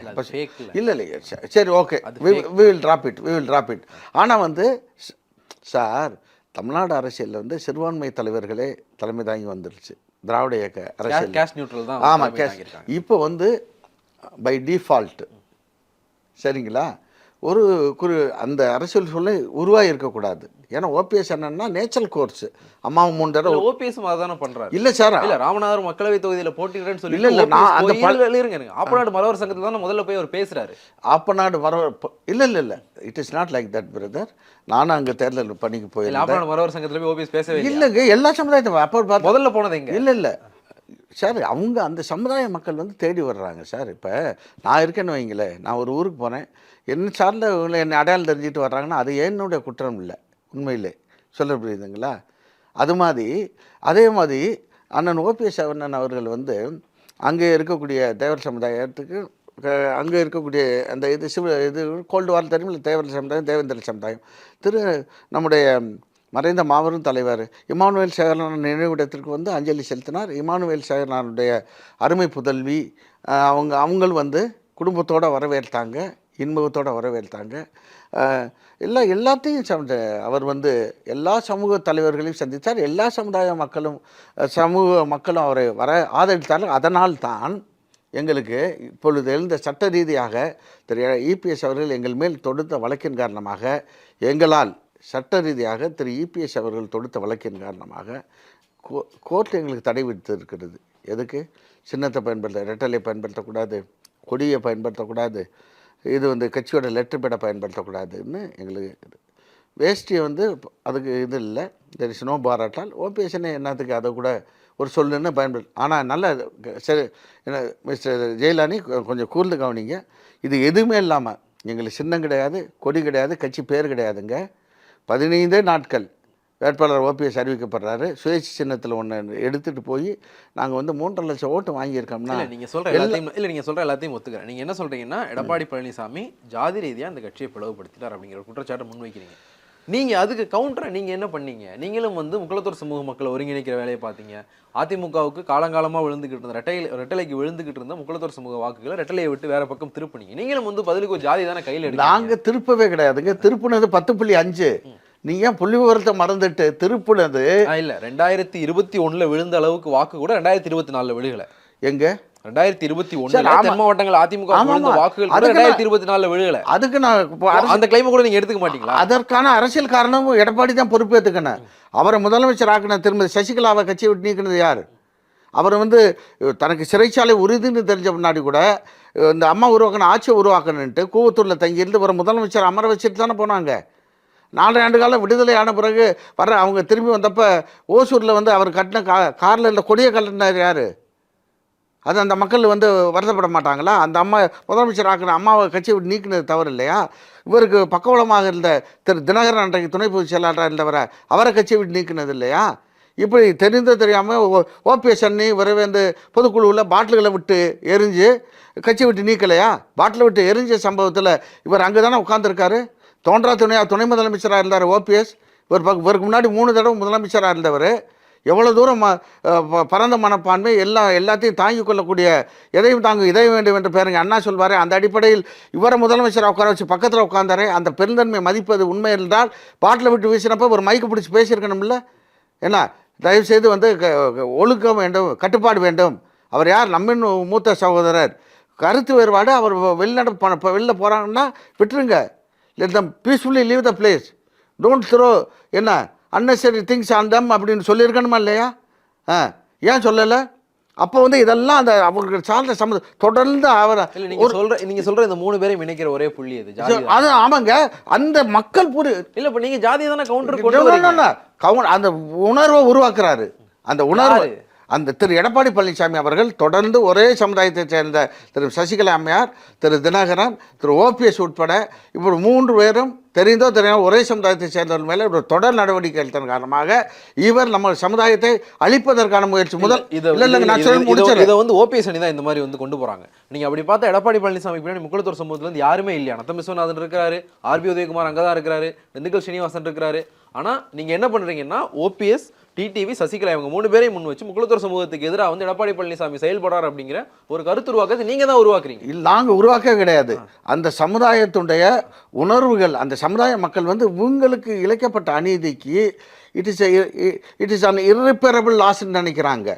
இல்லை சரி okay, we will drop it. ஆனால் வந்து சார் தமிழ்நாடு அரசியலில் வந்து சிறுபான்மை தலைவர்களே தலைமை தாங்கி வந்துருச்சு திராவிட இயக்க அரசியல். ஆமாம், கேஷ் இப்போ வந்து பை டிஃபால்ட் சரிங்களா அந்த அரசியல் சூழ்நிலை உருவாகி இருக்கக்கூடாது. ஏன்னா ஓபிஎஸ் என்னன்னா நேச்சுரல் கோர்ஸ். அம்மாவும் 3 தடவை ஓபிஎஸ் அதானே பண்றாரு. இல்லை சார், இல்ல ராமநாதர் மக்களவை தொகுதியில் போட்டிடுறேன்னு சொல்லி இல்ல நான் அந்த ஆப்பநாடு மரவர் சங்கத்துல தான் முதல்ல போய் அவர் பேசுறாரு. ஆப்பநாடு இல்ல it is not like that brother. நானும் அங்கே தேர்தல் பணிக்கு போயிருந்தேன். ஆப்பநாடு மரவர் சங்கத்துல போய் ஓபிஎஸ் பேசவே இல்லைங்க. எல்லா சமுதாயத்தையும் அப்போ முதல்ல போனது எங்க? இல்லை சார், அவங்க அந்த சமுதாய மக்கள் வந்து தேடி வர்றாங்க சார். இப்போ நான் இருக்கேன்னு வைங்களேன், நான் ஒரு ஊருக்கு போனேன், என்ன சார்ந்த என்னை அடையாளம் தெரிஞ்சுட்டு வர்றாங்கன்னா அது என்னுடைய குற்றம் இல்லை, உண்மையிலே சொல்ல புரியுதுங்களா? அதே மாதிரி அண்ணன் ஓபிஎஸ் அண்ணன் அவர்கள் வந்து அங்கே இருக்கக்கூடிய தேவர் சமுதாயத்துக்கு அங்கே இருக்கக்கூடிய அந்த இது கோல்டு வார் தெரியுமில்ல, தேவர் சமுதாயம், தேவேந்திர சமுதாயம், நம்முடைய மறைந்த மாபெரும் தலைவர் இமானுவேல் சேகரனார் நினைவிடத்திற்கு வந்து அஞ்சலி செலுத்தினார். இமானுவேல் சேகரனாருடைய அருமை புதல்வி அவங்கள் வந்து குடும்பத்தோடு வரவேற்றாங்க, இன்முகத்தோடு வரவேற்றாங்க. எல்லாத்தையும் அவர் வந்து எல்லா சமூக தலைவர்களையும் சந்தித்தார். எல்லா சமுதாய மக்களும் அவரை ஆதரித்தார்கள். அதனால் தான் எங்களுக்கு இப்பொழுது எழுந்த சட்ட ரீதியாக திரு இபிஎஸ் அவர்கள் எங்கள் மேல் தொடுத்த வழக்கின் காரணமாக எங்களால் சட்ட ரீதியாக திரு இபிஎஸ் அவர்கள் தொடுத்த வழக்கின் காரணமாக கோர்ட் எங்களுக்கு தடை விதித்து இருக்கிறது. எதுக்கு? சின்னத்தை ரெட்டலை பயன்படுத்தக்கூடாது, கொடியை பயன்படுத்தக்கூடாது, இது வந்து கட்சியோட லெட்டர் பேடை பயன்படுத்தக்கூடாதுன்னு எங்களுக்கு வேஷ்டியை வந்து அதுக்கு இது இல்லை. தெர் இஸ் நோ பாராட்டால் ஓபிஎஸ்ன்னு என்னத்துக்கு அதை கூட ஒரு சொல்லுன்னு ஆனால் நல்ல சரி. மிஸ்டர் ஜெயலலினி கொஞ்சம் கூர்ந்து கவனிங்க. இது எதுவுமே இல்லாமல் எங்களுக்கு சின்னம் கிடையாது, கொடி கிடையாது, கட்சி பேர் கிடையாதுங்க. 15 நாட்கள் வேட்பாளர் ஓபிஎஸ் அறிவிக்கப்படுறாரு. சுயேட்சை சின்னத்தில் ஒன்று எடுத்துகிட்டு போய் நாங்கள் வந்து 3.5 லட்சம் ஓட்டு வாங்கியிருக்கோம்னா நீங்கள் சொல்கிற எல்லாத்தையும் ஒத்துக்கிறேன். நீங்கள் என்ன சொல்கிறீங்கன்னா எடப்பாடி பழனிசாமி ஜாதி ரீதியாக அந்த கட்சியை பிளவுபடுத்திட்டார் அப்படிங்கிற குற்றச்சாட்டை முன்வைக்கிறீங்க. நீங்கள் அதுக்கு கவுண்டரை நீங்கள் என்ன பண்ணீங்க? நீங்களும் வந்து முக்குளத்தூர் சமூக மக்களை ஒருங்கிணைக்கிற வேலையை பார்த்தீங்க. அதிமுகவுக்கு காலங்காலமாக விழுந்துக்கிட்டு இருந்த ரெட்டலைக்கு விழுந்துக்கிட்டு இருந்த முக்குளத்தூர் சமூக வாக்குகளை ரெட்டலையை விட்டு வேற பக்கம் திருப்பினீங்க. நீங்களும் வந்து பதிலுக்கு ஒரு ஜாதி தானே கையில் எடுத்து. நாங்கள் திருப்பவே கிடையாதுங்க. திருப்புனது 10.5. நீ ஏன் புள்ளி விவரத்தை மறந்துட்டு திருப்புனது இல்லை 2021 விழுந்த அளவுக்கு வாக்கு கூட 2024 விழுகலை. எங்க 2021 தென் மாவட்டங்கள் அதிமுக வாக்குகள் 2024 விழுகலை. அதுக்கு நான் அந்த கிளைமை கூட நீங்க எடுத்துக்க மாட்டீங்களா? அதற்கான அரசியல் காரணமும் எடப்பாடி தான் பொறுப்பேற்றுக்கணும். அவரை முதலமைச்சர் ஆக்கின திருமதி சசிகலாவை கட்சியை விட்டு நீக்கினது யார்? அவர் வந்து தனக்கு சிறைச்சாலை உறுதின்னு தெரிஞ்ச முன்னாடி கூட இந்த அம்மா உருவாக்கணும், ஆட்சியை உருவாக்கணுன்ட்டு கூவத்தூரில் தங்கியிருந்து ஒரு முதலமைச்சர் அமர வச்சுட்டு தானே போனாங்க. 4 ஆண்டு காலம் விடுதலை ஆன பிறகு அவங்க திரும்பி வந்தப்போ ஓசூரில் வந்து அவர் கட்டின காரில் இந்த கொடியை கட்டினார் யார்? அது அந்த மக்கள் வந்து வருத்தப்பட மாட்டாங்களா? அந்த அம்மா முதலமைச்சர் ஆக்கின அம்மாவை கட்சியை விட்டு நீக்கினது தவறு இல்லையா? இவருக்கு பக்கபலமாக இருந்த திரு தினகரன் அன்றைக்கு துணை பொதுச் செயலாளராக இருந்தவரை அவரை கட்சியை விட்டு நீக்கினது இல்லையா? இப்படி தெரியாமல் ஓபிஎஸ் அண்ணி வரவேந்து பொதுக்குழுவில் பாட்டில்களை விட்டு எரிஞ்சு கட்சி விட்டு நீக்கலையா? பாட்டிலை விட்டு எரிஞ்ச சம்பவத்தில் இவர் அங்கே தானே உட்காந்துருக்காரு. துணை முதலமைச்சராக இருந்தார் ஓபிஎஸ். இவருக்கு முன்னாடி 3 தடவை முதலமைச்சராக இருந்தவர். எவ்வளோ தூரம் பரந்த மனப்பான்மை, எல்லாத்தையும் தாங்கிக் கொள்ளக்கூடிய, எதையும் இதையும் வேண்டும் என்று பேருங்க அண்ணா சொல்வார். அந்த அடிப்படையில் இவரை முதலமைச்சராக உட்கார வச்சு பக்கத்தில் உட்காந்தாரே. அந்த பெருந்தன்மை மதிப்பது உண்மை இருந்தால் பாட்டில் விட்டு வீசினப்போ ஒரு மைக்கு பிடிச்சி பேசியிருக்கணும்ல. என்ன தயவுசெய்து வந்து ஒழுக்கம் வேண்டும், கட்டுப்பாடு வேண்டும். அவர் யார்? நம்மின் மூத்த சகோதரர். கருத்து வேறுபாடு. அவர் வெளில போகிறாங்கன்னா விட்டுருங்க. Let them peacefully leave the place. Don't throw என்ன unnecessary திங்ஸ் ஆன் தம் அப்படின்னு சொல்லியிருக்கணுமா இல்லையா? ஏன் சொல்லலை? அப்போ வந்து இதெல்லாம் அந்த அவங்களுக்கு சார்ந்த தொடர்ந்து அவரை நீங்க சொல்ற இந்த 3 பேரையும் இணைக்கிற ஒரே புள்ளி அது. ஆமாங்க, அந்த மக்கள் இல்ல இப்ப நீங்க ஜாதி தானே கவுண்டர் அந்த உணர்வை உருவாக்குறாரு. அந்த உணர்வு அந்த திரு எடப்பாடி பழனிசாமி அவர்கள் தொடர்ந்து ஒரே சமுதாயத்தைச் சேர்ந்த திரு சசிகலா அம்மையார், திரு தினகரன், திரு ஓபிஎஸ் உட்பட இப்படி 3 பேரும் தெரியாமோ ஒரே சமுதாயத்தை சேர்ந்தவர்கள் மேலே ஒரு தொடர் நடவடிக்கை எடுத்ததன் காரணமாக இவர் நம்ம சமுதாயத்தை அழிப்பதற்கான முயற்சி முதல் இதை வந்து ஓபிஎஸ் அணி தான் இந்த மாதிரி வந்து கொண்டு போறாங்க. நீங்க அப்படி பார்த்தா எடப்பாடி பழனிசாமி பின்னாடி முக்குளத்தூர் சமூகத்துல இருந்து யாருமே இல்லையா? நத்தம் விஸ்வநாதன் இருக்கிறாரு, ஆர்பி உதயகுமார் அங்கதான் இருக்கிறாரு, திண்டுக்கல் சீனிவாசன் இருக்கிறாரு. ஆனா நீங்க என்ன பண்றீங்கன்னா ஓபிஎஸ், டிடிவி, சசிகலா இவங்க 3 பேரையும் முன் வச்சு முக்குளத்தூர் சமூகத்துக்கு எதிராக வந்து எடப்பாடி பழனிசாமி செயல்படுறாரு அப்படிங்கிற ஒரு கருத்து உருவாக்கத்தை நீங்க தான் உருவாக்குறீங்க. நாங்கள் உருவாக்க கிடையாது. அந்த சமுதாயத்துடைய உணர்வுகள், அந்த சமுதாய மக்கள் வந்து உங்களுக்கு இழைக்கப்பட்ட அநீதிக்கு இட் இஸ் அன் irreparable லாஸ்ன்னு நினைக்கிறாங்க.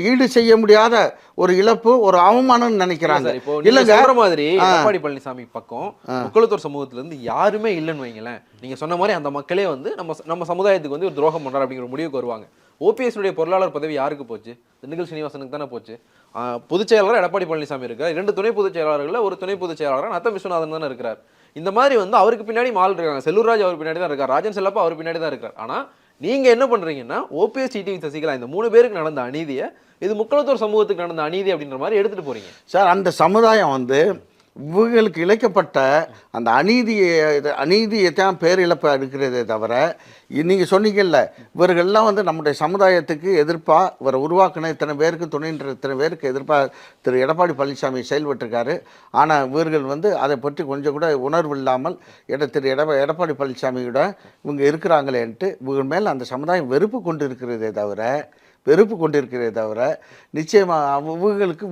ஈடு செய்ய முடியாத ஒரு இழப்பு, ஒரு அவமானம்னு நினைக்கிறாங்க. இப்போ இல்லங்க சொல்ற மாதிரி எடப்பாடி பழனிசாமி பக்கம் முக்குளத்தூர் சமூகத்துல இருந்து யாருமே இல்லைன்னு வைங்களேன், நீங்க சொன்ன மாதிரி அந்த மக்களே வந்து நம்ம சமுதாயத்துக்கு வந்து ஒரு துரோகம் பண்றாரு அப்படிங்கிற முடிவுக்கு வருவாங்க. ஓபிஎஸ் உடைய பொருளாளர் பதவி யாருக்கு போச்சு? திண்டுக்கல் சீனிவாசனுக்கு தானே போச்சு. பொதுச் செயலாளர் எடப்பாடி பழனிசாமி இருக்கார். 2 துணை பொதுச் செயலாளர்கள், ஒரு துணை பொதுச் செயலாளர் நத்தம் விஸ்வநாதன் தானே இருக்கிறார். இந்த மாதிரி வந்து அவருக்கு பின்னாடி மால் இருக்காங்க. செல்லூர்ராஜ் அவர் பின்னாடி தான் இருக்கார். ராஜன் செல்லப்பா அவர் பின்னாடி தான் இருக்கார். ஆனா நீங்க என்ன பண்றீங்கன்னா ஓபிஎஸ், டிடிவி சசிகலா இந்த 3 பேருக்கு நடந்த அநீதியை இது முக்குளத்தூர் சமூகத்துக்கு நடந்த அநீதி அப்படின்ற மாதிரி எடுத்துட்டு போறீங்க சார். அந்த சமுதாயம் வந்து இவங்களுக்கு இழைக்கப்பட்ட அந்த அநீதியை தான் பேரிழப்பை எடுக்கிறதே தவிர, நீங்கள் சொன்னீங்கல்ல, இவர்கள்லாம் வந்து நம்முடைய சமுதாயத்துக்கு எதிர்ப்பாக இவரை உருவாக்கின இத்தனை பேருக்கு துணைன்ற இத்தனை பேருக்கு எதிர்ப்பாக திரு எடப்பாடி பழனிசாமி செயல்பட்டிருக்காரு. ஆனால் இவர்கள் வந்து அதை பற்றி கொஞ்சம் கூட உணர்வு இல்லாமல் திரு எடப்பாடி பழனிசாமியோட இவங்க இருக்கிறாங்களேன்ட்டு இவங்க மேலே அந்த சமுதாயம் வெறுப்பு கொண்டிருக்கிறதே தவிர நிச்சயமாக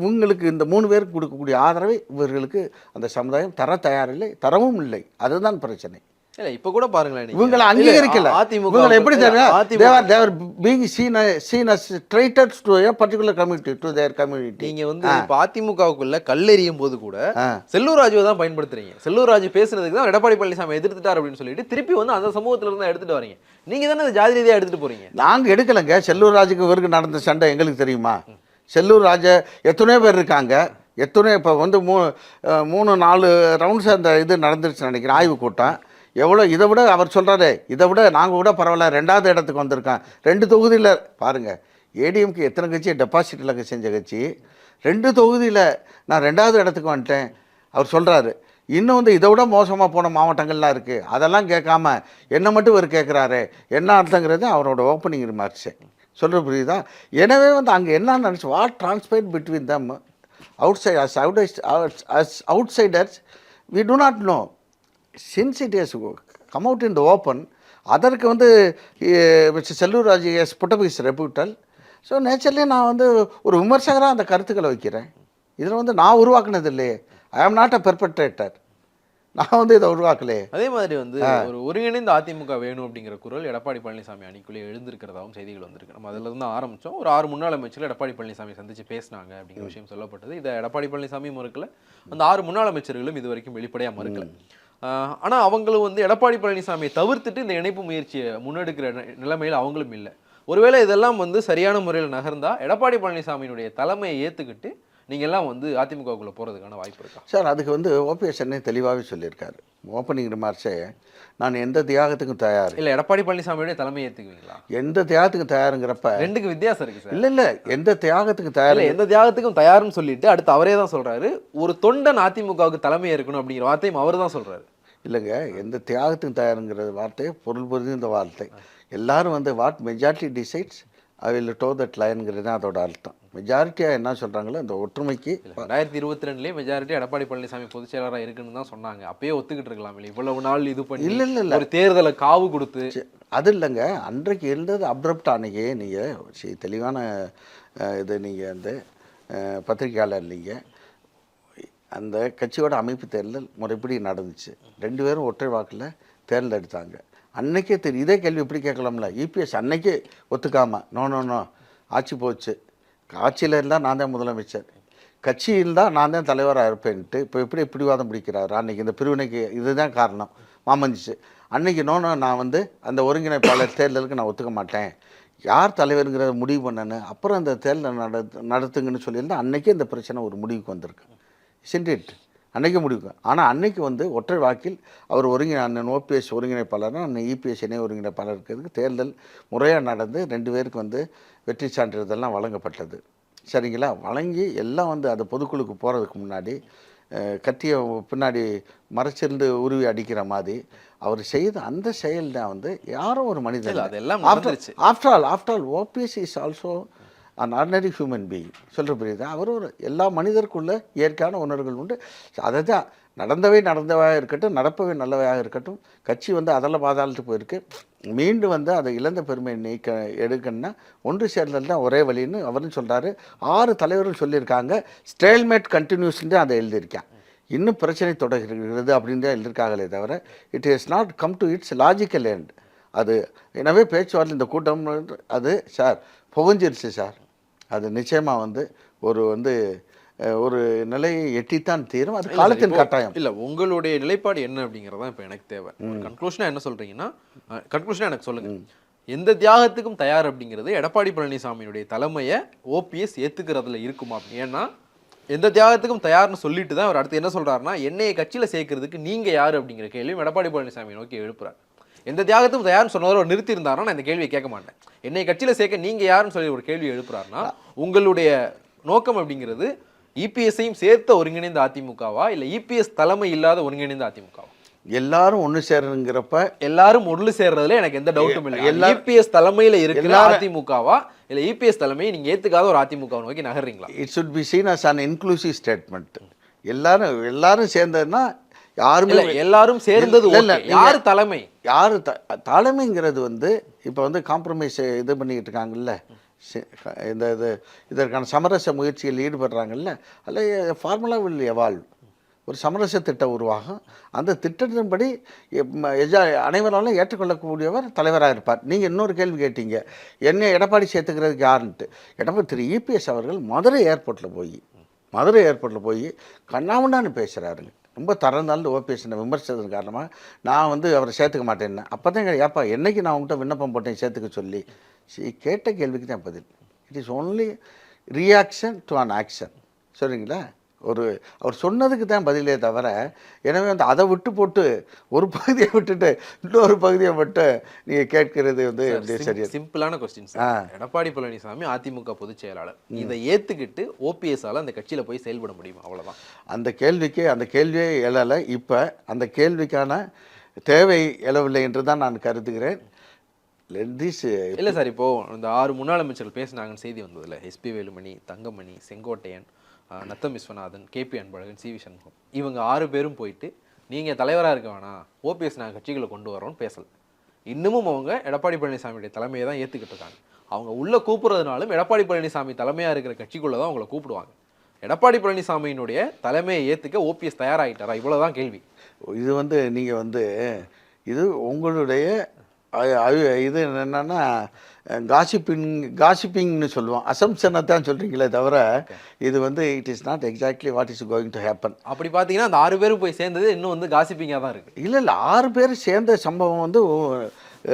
இவங்களுக்கு இந்த 3 பேருக்கு கொடுக்கக்கூடிய ஆதரவை இவர்களுக்கு அந்த சமுதாயம் தயாரில்லை, தரவும் இல்லை. அதுதான் பிரச்சனை. இல்ல இப்ப கூட பாருங்களேன், இவங்களை அங்கீகரிக்கல. இவங்களை எப்படி நீங்க வந்து அதிமுகவுக்குள்ள கல்லெறியும் போது கூட செல்லூர் ராஜுவை தான் பயன்படுத்துறீங்க. செல்லூர் ராஜு பேசுறதுக்கு தான் எடப்பாடி பழனிசாமி எதிர்த்துட்டார் அப்படின்னு சொல்லிட்டு திருப்பி வந்து அந்த சமூகத்துல இருந்து எடுத்துட்டு வரீங்க. நீங்க தானே ஜாதி ரீதியா எடுத்துட்டு போறீங்க. நாங்க எடுக்கலங்க. செல்லூர் ராஜுக்கு இவருக்கு நடந்த சண்டை எங்களுக்கு தெரியுமா? செல்லூர் ராஜா எத்தனையோ பேர் இருக்காங்க. இப்போ வந்து 3-4 ரவுண்ட்ஸ் அந்த இது நடந்துருச்சு நினைக்கிறேன், ஆய்வு கூட்டம். எவ்வளோ இதை விட அவர் சொல்கிறாரு, இதை விட நாங்கள் கூட பரவாயில்ல 2வது இடத்துக்கு வந்திருக்கோம். 2 தொகுதியில் பாருங்கள், ஏடிஎம்கே எத்தனை கட்சி டெபாசிட் இலக்கு செஞ்ச கட்சி, 2 தொகுதியில் நான் 2வது இடத்துக்கு வந்துட்டேன். அவர் சொல்கிறாரு, இன்னும் வந்து இதை விட மோசமாக போன மாவட்டங்கள்லாம் இருக்குது. அதெல்லாம் கேட்காம என்ன மட்டும் இவர் கேட்குறாரு, என்ன அர்த்தங்கிறது அவரோட ஓப்பனிங் ரிமார்க்ஸு. சொல்கிற புரியுதா? எனவே வந்து அங்கே என்ன நினச்சி what transpired between them outsiders we do not know. Since it has come out in the open, அதற்கு வந்து Sellur Raju has put up his rebuttal. So naturally நான் வந்து ஒரு விமர்சகராக அந்த கருத்துக்களை வைக்கிறேன். இதில் வந்து நான் உருவாக்குனது இல்லையே, ஐ ஆம் நாட் அ பெர்பெட்ரேட்டர். நான் வந்து இதை உருவாக்கலையே. அதே மாதிரி வந்து ஒரு ஒருங்கிணைந்த அதிமுக வேணும் அப்படிங்கிற குரல் எடப்பாடி பழனிசாமி அணிக்குள்ளே எழுந்திருக்கிறதாகவும் செய்திகள் வந்திருக்கு. நம்ம அதில் இருந்து ஆரம்பித்தோம். ஒரு 6 முன்னாள் அமைச்சர்கள் எடப்பாடி பழனிசாமி சந்தித்து பேசினாங்க அப்படிங்கிற விஷயம் சொல்லப்பட்டது. இதை எடப்பாடி பழனிசாமி மறுக்கல, அந்த 6 முன்னாள் அமைச்சர்களும் இது வரைக்கும் வெளிப்படையாக மறுக்கல. ஆனால் அவங்களும் வந்து எடப்பாடி பழனிசாமியை தவிர்த்துட்டு இந்த இணைப்பு முயற்சியை முன்னெடுக்கிற நிலைமையில் அவங்களும் இல்லை. ஒருவேளை இதெல்லாம் வந்து சரியான முறையில் நகர்ந்தா எடப்பாடி பழனிசாமியினுடைய தலைமையை ஏற்றுக்கிட்டு நீங்கள் எல்லாம் வந்து அதிமுகவுக்குள்ளே போகிறதுக்கான வாய்ப்பு இருக்கா சார்? அதுக்கு வந்து ஓபிஎஸ் என்ன தெளிவாகவே சொல்லியிருக்காரு ஓப்பனிங் ரிமார்க்ஸே, நான் எந்த தியாகத்துக்கும் தயார் இல்லை. எடப்பாடி பழனிசாமியோடைய தலைமையை ஏற்றுக்குவீங்களா? எந்த தியாகத்துக்கும் தயாருங்கிறப்ப 2க்கு வித்தியாசம் இருக்குது சார். இல்லை எந்த தியாகத்துக்கு தயார், எந்த தியாகத்துக்கும் தயார்னு சொல்லிட்டு அடுத்து அவரே தான் சொல்கிறாரு, ஒரு தொண்டன் அதிமுகவுக்கு தலைமையாக இருக்கணும் அப்படிங்கிற வார்த்தையும் அவர் தான் சொல்கிறாரு. இல்லைங்க, எந்த தியாகத்துக்கும் தயாருங்கிற வார்த்தை பொருள் பொருள் இந்த வார்த்தை. எல்லாரும் வந்து what majority decides I will toe that லைன்ங்கிறது தான் அதோட அர்த்தம். மெஜாரிட்டியாக என்ன சொல்கிறாங்களோ அந்த ஒற்றுமைக்கு 2022 மெஜாரிட்டி எடப்பாடி பழனிசாமி பொதுச் செயலராக இருக்குன்னு தான் சொன்னாங்க. அப்பயே ஒத்துக்கிட்டு இருக்கலாம் இல்லை, இவ்வளவு நாள் இது பண்ணி இல்லை ஒரு தேர்தலை காவு கொடுத்து. அது இல்லைங்க, அன்றைக்கு இருந்தது அப்ரப்ட். அன்றைக்கி நீங்கள் தெளிவான இது நீங்கள் அந்த பத்திரிகையாளர் நீங்கள் அந்த கட்சியோட அமைப்பு தேர்தல் முறைப்படி நடந்துச்சு. 2 பேரும் ஒற்றை வாக்கில் தேர்ந்தெடுத்தாங்க. அன்னைக்கே தெரியும். இதே கேள்வி எப்படி கேட்கலாம்ல, இபிஎஸ் அன்னைக்கே ஒத்துக்காமல் நோ ஆட்சி போச்சு, ஆட்சியில் இருந்தால் நான் தான் முதலமைச்சர், கட்சியில் தான் நான் தான் தலைவராக இருப்பேன்ட்டு இப்போ எப்படி பிடிவாதம் பிடிக்கிறாரு. அன்றைக்கி இந்த பிரிவினைக்கு இதுதான் காரணம் மாமஞ்சிச்சு. அன்றைக்கி நான் வந்து அந்த ஒருங்கிணைப்பாளர் தேர்தலுக்கு நான் ஒத்துக்க மாட்டேன், யார் தலைவருங்கிறத முடிவு பண்ணேன்னு அப்புறம் அந்த தேர்தல் நடத்துங்கன்னு சொல்லியிருந்தால் அன்றைக்கே இந்த பிரச்சனை ஒரு முடிவுக்கு வந்திருக்கு. சிண்டிட் அன்றைக்கி முடிவுக்கு. ஆனால் அன்றைக்கி வந்து ஒற்றை வாக்கில் அவர் அண்ணன் ஓபிஎஸ் ஒருங்கிணைப்பாளர்னா அண்ணன் இபிஎஸ் இணை ஒருங்கிணைப்பாளர் இருக்கிறதுக்கு தேர்தல் முறையாக நடந்து 2 பேருக்கு வந்து வெற்றி சான்றிதழ்லாம் வழங்கப்பட்டது. சரிங்களா? வழங்கி எல்லாம் வந்து அது பொதுக்குழுக்கு போகிறதுக்கு முன்னாடி கத்தியை பின்னாடி மறைச்சிருந்து உருவி அடிக்கிற மாதிரி அவர் செய்த அந்த செயல் தான் வந்து யாரும் ஒரு மனிதன். After all OPS is also an ordinary human being. சொல்கிற புரியுது? அவர் ஒரு எல்லா மனிதருக்குள்ள இயற்கையான உணர்வுகள் உண்டு. அதை தான் நடந்தவையாக இருக்கட்டும், நடப்பவை நல்லவையாக இருக்கட்டும், கட்சி வந்து அதெல்லாம் பாதாளத்துக்கு போயிருக்கு. மீண்டும் வந்து அதை இழந்த பெருமை எடுக்கணும்னா ஒன்று சேர்ந்தது தான் ஒரே வழின்னு அவரும் சொல்கிறாரு. 6 தலைவர்கள் சொல்லியிருக்காங்க. ஸ்டேல்மேட் கண்டினியூஸ்ன்னு அதை எழுதியிருக்கேன். இன்னும் பிரச்சனை தொடர்கிறது அப்படின்னு தான் எழுதியிருக்காங்களே தவிர it has not come to it's logical end. அது எனவே பேச்சுவார்த்தை இந்த கூட்டம் அது சார் புகஞ்சிருச்சு சார். அது நிச்சயமாக வந்து ஒரு நிலையை எட்டித்தான் தீரும். அது காலத்தின் கட்டாயம். இல்ல உங்களுடைய நிலைப்பாடு என்ன அப்படிங்கறத இப்ப எனக்கு தேவை. கன்க்ளூஷனா என்ன சொல்றீங்கன்னா, கன்க்ளூஷனா எனக்கு சொல்லுங்க. எந்த தியாகத்துக்கும் தயார் அப்படிங்கிறது எடப்பாடி பழனிசாமியினுடைய தலைமையை ஓபிஎஸ் ஏத்துக்கிறதுல இருக்குமா? ஏன்னா எந்த தியாகத்துக்கும் தயார்னு சொல்லிட்டு தான் அவர் அடுத்து என்ன சொல்றாருன்னா, என்னைய கட்சியில சேர்க்கறதுக்கு நீங்க யாரு அப்படிங்கிற கேள்வியும் எடப்பாடி பழனிசாமி நோக்கி எழுப்புறாரு. எந்த தியாகத்துக்கும் தயார்னு சொன்னவர் நிறுத்தி இருந்தாருன்னா நான் இந்த கேள்வியை கேட்க மாட்டேன். என்னை கட்சியில சேர்க்க நீங்க யாருன்னு சொல்லி ஒரு கேள்வி எழுப்புறாருன்னா, உங்களுடைய நோக்கம் அப்படிங்கிறது இபிஎஸ்ஐயும் சேர்த்த ஒருங்கிணைந்த அதிமுகவா இல்ல இபிஎஸ் தலைமை இல்லாத ஒருங்கிணைந்த அதிமுகவா? எல்லாரும் ஒன்று சேரணுங்கிறப்ப எல்லாரும் ஒன்று சேர்றதுல எனக்கு எந்த டவுட்டும் இல்லை. இபிஎஸ் தலைமையில இருக்கிற அதிமுகவா இல்ல இபிஎஸ் தலைமையை நீங்க ஏத்துக்காத ஒரு அதிமுக நோக்கி நகர்றீங்களா? It should be seen as an inclusive statement. எல்லாரும் சேர்ந்ததுன்னா யாருமே எல்லாரும் சேர்ந்தது யாரு தலைமை? யாரு தலைமைங்கிறது இப்போ காம்ப்ரமைஸ் இது பண்ணிக்கிட்டு இருக்காங்கல்ல, இதற்கான சமரச முயற்சியில் ஈடுபடுறாங்கல்ல, அதில் ஃபார்முலா வில் எவால்வ். ஒரு சமரச திட்டம் உருவாகும். அந்த திட்டத்தின்படி அனைவராலும் ஏற்றுக்கொள்ளக்கூடியவர் தலைவராக இருப்பார். நீங்கள் இன்னொரு கேள்வி கேட்டீங்க, என்ன எடப்பாடி சேர்த்துக்கிறதுக்கு யாருன்ட்டு. எடப்பாடி திரு இபிஎஸ் அவர்கள் மதுரை ஏர்போர்ட்டில் போய் கண்ணாமண்ணான்னு பேசுகிறாருங்க. ரொம்ப தரந்தாலும் ஓபிஎஸ் விமர்சனத்தின் காரணமாக நான் அவரை சேர்த்துக்க மாட்டேன்னு. அப்போ தான் ஏப்பா என்னைக்கு நான் உங்கள்கிட்ட விண்ணப்பம் போட்டேன் சேர்த்துக்க சொல்லி. கேட்ட கேள்விக்கு தான் பதில். It is only reaction to an action. சரிங்களா? அவர் சொன்னதுக்கு தான் பதிலே தவிர, எனவே அதை விட்டு போட்டு ஒரு பகுதியை விட்டுட்டு இன்னொரு பகுதியை மட்டும் நீங்கள் கேட்கறது சரி. சிம்பிளான கொஸ்டின். எடப்பாடி பழனிசாமி அதிமுக பொதுச் செயலாளர், இதை ஏற்றுக்கிட்டு ஓபிஎஸ்ஸால் அந்த கட்சியில் போய் செயல்பட முடியுமா? அவ்வளோதான். அந்த கேள்வியே எழலை. இப்போ அந்த கேள்விக்கான தேவை எழவில்லை என்று தான் நான் கருதுகிறேன். இல்லை சார், இப்போ இந்த 6 முன்னாள் அமைச்சர்கள் பேசினாங்கன்னு செய்தி வந்ததில்ல. SP Velumani, Thangamani, Sengottaiyan, Natham Viswanathan, KP Anbazhagan, CV Shanmugam, இவங்க 6 பேரும் போயிட்டு நீங்கள் தலைவராக இருக்க வேணாம், ஓபிஎஸ் நாங்கள் கட்சிகளை கொண்டு வரோன்னு பேசலை. இன்னமும் அவங்க எடப்பாடி பழனிசாமியுடைய தலைமையை தான் ஏற்றுக்கிட்டு இருக்காங்க. அவங்க உள்ளே கூப்பிட்றதுனாலும் எடப்பாடி பழனிசாமி தலைமையாக இருக்கிற கட்சிக்குள்ளே தான் அவங்கள கூப்பிடுவாங்க. எடப்பாடி பழனிசாமியினுடைய தலைமையை ஏற்றுக்க ஓபிஎஸ் தயாராகிட்டாரா? இவ்வளோதான் கேள்வி. இது நீங்கள் இது உங்களுடைய இது என்னென்னா காசிப்பிங்னு சொல்லுவோம், அசம்ஷனை தான் சொல்கிறீங்களே தவிர இது it is not exactly what is going to happen. அப்படி பார்த்தீங்கன்னா அந்த 6 பேரும் போய் சேர்ந்தது இன்னும் காசிப்பிங்காக தான் இருக்குது. இல்லை 6 பேர் சேர்ந்த சம்பவம்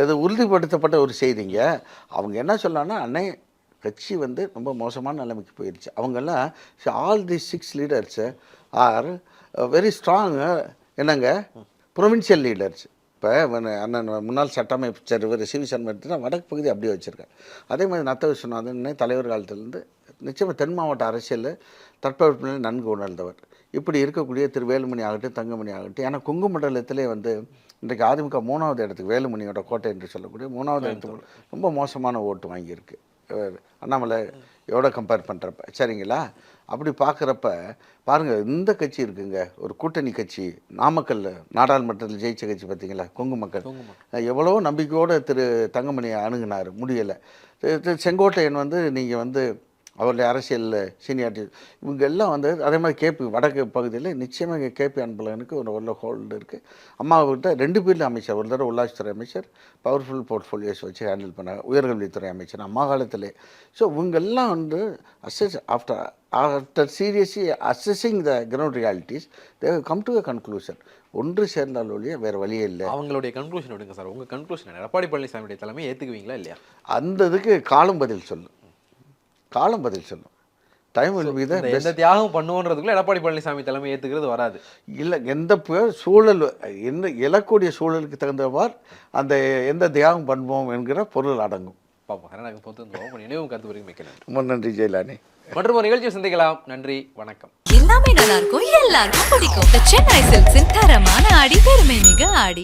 இது உறுதிப்படுத்தப்பட்ட ஒரு செய்திங்க. அவங்க என்ன சொல்லலாம்னா, அன்னை கட்சி ரொம்ப மோசமான நிலைமைக்கு போயிடுச்சு. அவங்கெல்லாம் all the 6 leaders are very strong என்னங்க ப்ரொவின்ஷியல் லீடர்ஸ். இப்போ அண்ணன் முன்னாள் சட்டமைச்சர் சிவி சண்முகம் எடுத்துனா வடக்கு பகுதி அப்படியே வச்சுருக்காங்க. அதே மாதிரி நத்த விஸ்வநாதன் தலைவர் காலத்திலேருந்து நிச்சயமாக தென் மாவட்ட அரசியல் தட்பவெப்பநிலை நன்கு உணர்ந்தவர். இப்படி இருக்கக்கூடிய திரு வேலுமணி ஆகட்டும், தங்கமணி ஆகட்டும், ஏன்னா கொங்கு மண்டலத்திலே இன்றைக்கு அதிமுக 3வது இடத்துக்கு, வேலுமணியோட கோட்டை என்று சொல்லக்கூடிய 3வது இடத்துக்கு ரொம்ப மோசமான ஓட்டு வாங்கியிருக்கு அண்ணாமலை எவ்வளோ கம்பேர் பண்ணுறப்ப. சரிங்களா? அப்படி பார்க்குறப்ப பாருங்கள், இந்த கட்சி இருக்குங்க, ஒரு கூட்டணி கட்சி, நாமக்கல்ல நாடாளுமன்றத்தில் ஜெயிச்ச கட்சி பார்த்தீங்களா, கொங்கு மக்கள். எவ்வளோ நம்பிக்கையோடு திரு தங்கமணியை அணுகுனார், முடியலை. செங்கோட்டையன் நீங்கள் அவருடைய அரசியலில் சீனியாரிட்டி இவங்க எல்லாம் அதே மாதிரி கேபி வடக்கு பகுதியில் நிச்சயமாக கேபி அன்பழகனுக்கு ஒரு ஹோல்டு இருக்குது. அம்மாவுக்கிட்ட 2 பேரில் அமைச்சர், ஒரு தடவை உள்ளாட்சித்துறை அமைச்சர், பவர்ஃபுல் போர்ட்ஃபோலியோஸ் வச்சு ஹேண்டில் பண்ண உயர்கல்வித்துறை அமைச்சர் அம்மா காலத்திலே. ஸோ இவங்கெல்லாம் assess after seriously assessing the ground realities they come to a conclusion. ஒன்று சேர்ந்தால் ஒழிய வேறு வழியே இல்லை. அவங்களுடைய கன்க்ளூஷன் விடுங்க சார். உங்கள் கன்க்ளூஷன் எடப்பாடி பழனிசாமியுடைய தலைமையை ஏற்றுக்குவீங்களா இல்லையா? அந்த இதுக்கு காலம் பதில் சொல்லும். Time will be the best. எந்த தியாகம் பண்ணுவோன்றதுக்குள்ள எடப்பாடி பழனிசாமி தலைமை ஏற்றுக்கிறது வராது. இல்லை, எந்த சூழல் எழக்கூடிய சூழலுக்கு தகுந்தவாறு அந்த எந்த தியாகம் பண்ணுவோம் என்கிற பொருள் அடங்கும். பார்ப்போம். நினைவும் கருத்து வரைக்கும் மிக்க நன்றி. ரொம்ப நன்றி ஜெயலானி. மற்றும் ஒரு நிகழ்ச்சியை சந்திக்கலாம். நன்றி, வணக்கம். எல்லாமே நல்லா இருக்கும், எல்லாருக்கும் பிடிக்கும். சென்னை சில்க்ஸின் தரமான ஆடி, பெருமை மிக ஆடி.